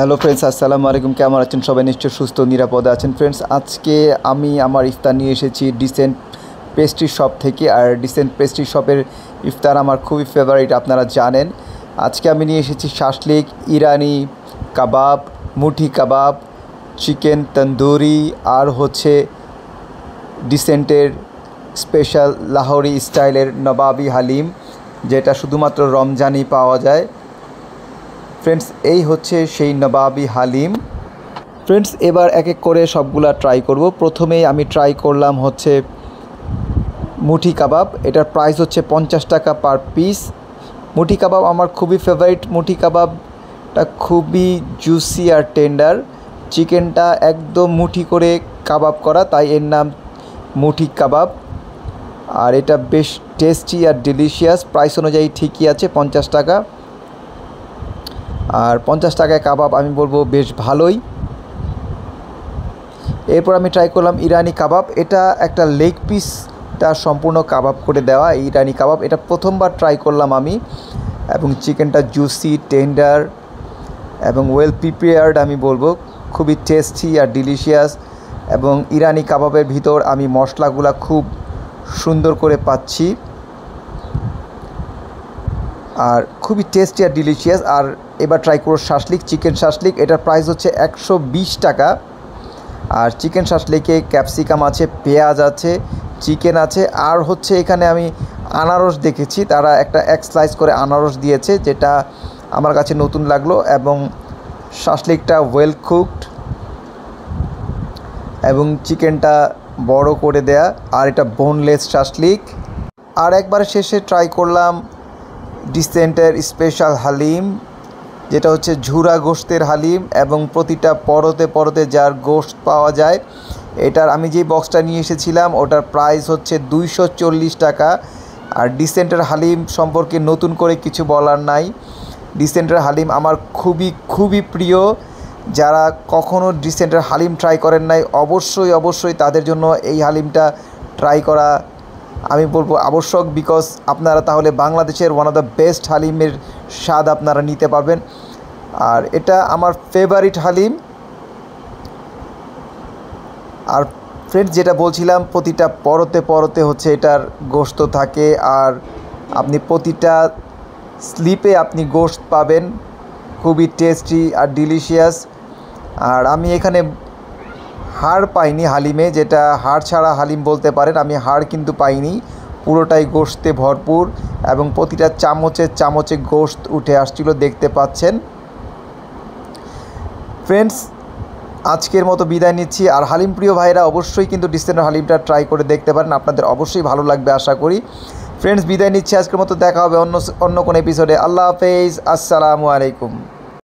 Hello friends, আসসালামু আলাইকুম। কেমন আছেন সবাই? নিশ্চয় সুস্থ নিরাপদে আছেন। ফ্রেন্ডস, আজকে আমি আমার ইফতার নিয়ে এসেছি ডিসেন্ট পেস্ট্রি শপ থেকে। আর ডিসেন্ট পেস্ট্রি শপের ইফতার আমার খুবই ফেভারিট, আপনারা জানেন। আজকে আমি নিয়ে এসেছি শাসলিক, ইরানি কাবাব, মুঠি কাবাব, চিকেন তন্দুরি, আর হচ্ছে ডিসেন্টের স্পেশাল লাহোরি স্টাইলের নবাবি হালিম, যেটা শুধুমাত্র রমজানই পাওয়া যায়। ফ্রেন্ডস, এই হচ্ছে সেই নবাবি হালিম। ফ্রেন্ডস, এবার এক এক করে সবগুলা ট্রাই করব। প্রথমেই আমি ট্রাই করলাম হচ্ছে মুঠি কাবাব। এটার প্রাইস হচ্ছে 50 টাকা পার পিস। মুঠি কাবাব আমার খুবই ফেভারিট। মুঠি কাবাবটা খুবই জুসি আর টেন্ডার। চিকেনটা একদম মুঠি করে কাবাব করা, তাই এর নাম মুঠি কাবাব। আর এটা বেশ টেস্টি আর ডিলিশিয়াস। প্রাইস অনুযায়ী ঠিকই আছে, 50 টাকা। আর 50 টাকায় কাবাব আমি বলবো বেশ ভালোই। এরপর আমি ট্রাই করলাম ইরানি কাবাব। এটা একটা লেগ পিসটা সম্পূর্ণ কাবাব করে দেওয়া ইরানি কাবাব। এটা প্রথমবার ট্রাই করলাম আমি, এবং চিকেনটা জুসি, টেন্ডার এবং ওয়েল প্রিপেয়ার্ড আমি বলবো। খুবই টেস্টি আর ডিলিশিয়াস, এবং ইরানি কাবাবের ভিতর আমি মশলাগুলা খুব সুন্দর করে পাচ্ছি, আর খুবই টেস্টি আর ডিলিশিয়াস। আর এবার ট্রাই করব শাসলিক, চিকেন শাসলিক। এটার প্রাইস হচ্ছে 120 টাকা। আর চিকেন শাসলিকে ক্যাপসিকাম আছে, পেঁয়াজ আছে, চিকেন আছে, আর হচ্ছে এখানে আমি আনারস দেখেছি। তারা এক স্লাইস করে আনারস দিয়েছে, যেটা আমার কাছে নতুন লাগলো। এবং শাসলিকটা ওয়েল কুকড, এবং চিকেনটা বড় করে দেয়া, আর এটা বোনলেস শাসলিক। আর একবার শেষে ট্রাই করলাম ডিসেন্টের স্পেশাল হালিম, যেটা হচ্ছে ঝুরা গোশতের হালিম, এবং প্রতিটা পরতে পরতে যার গোশত পাওয়া যায়। এটার আমি যেই বক্সটা নিয়ে এসেছিলাম ওটার প্রাইস হচ্ছে 240 টাকা। আর ডিসেন্টের হালিম সম্পর্কে নতুন করে কিছু বলার নাই। ডিসেন্টের হালিম আমার খুবই খুবই প্রিয়। যারা কখনও ডিসেন্টের হালিম ট্রাই করেন নাই, অবশ্যই তাদের জন্য এই হালিমটা ট্রাই করা আমি বলবো আবশ্যক। বিকজ আপনারা তাহলে বাংলাদেশের ওয়ান অফ দ্য বেস্ট হালিমের স্বাদ আপনারা নিতে পারবেন। আর এটা আমার ফেভারিট হালিম। আর ফ্রেন্ডস, যেটা বলছিলাম, প্রতিটা পরতে পরতে হচ্ছে এটার গোশত থাকে, আর আপনি প্রতিটা স্লিপে আপনি গোশত পাবেন। খুবই টেস্টি আর ডিলিশিয়াস। আর আমি এখানে হাড় পাইনি হালিমে, যেটা হাড় ছাড়া হালিম বলতে পারেন। আমি হাড় কিন্তু পাইনি, পুরোটাই গোশতে ভরপুর, এবং প্রতিটা চামচে গোশত উঠে আসছিল, দেখতে পাচ্ছেন। ফ্রেন্ডস, আজকের মতো বিদায় নিচ্ছি। আর হালিম প্রিয় ভাইরা অবশ্যই কিন্তু ডিসেন্টের হালিমটা ট্রাই করে দেখতে পারেন, আপনাদের অবশ্যই ভালো লাগবে আশা করি। ফ্রেন্ডস, বিদায় নিচ্ছি আজকের মতো। দেখা হবে অন্য কোনো এপিসোডে। আল্লাহ হাফেজ, আসসালামু আলাইকুম।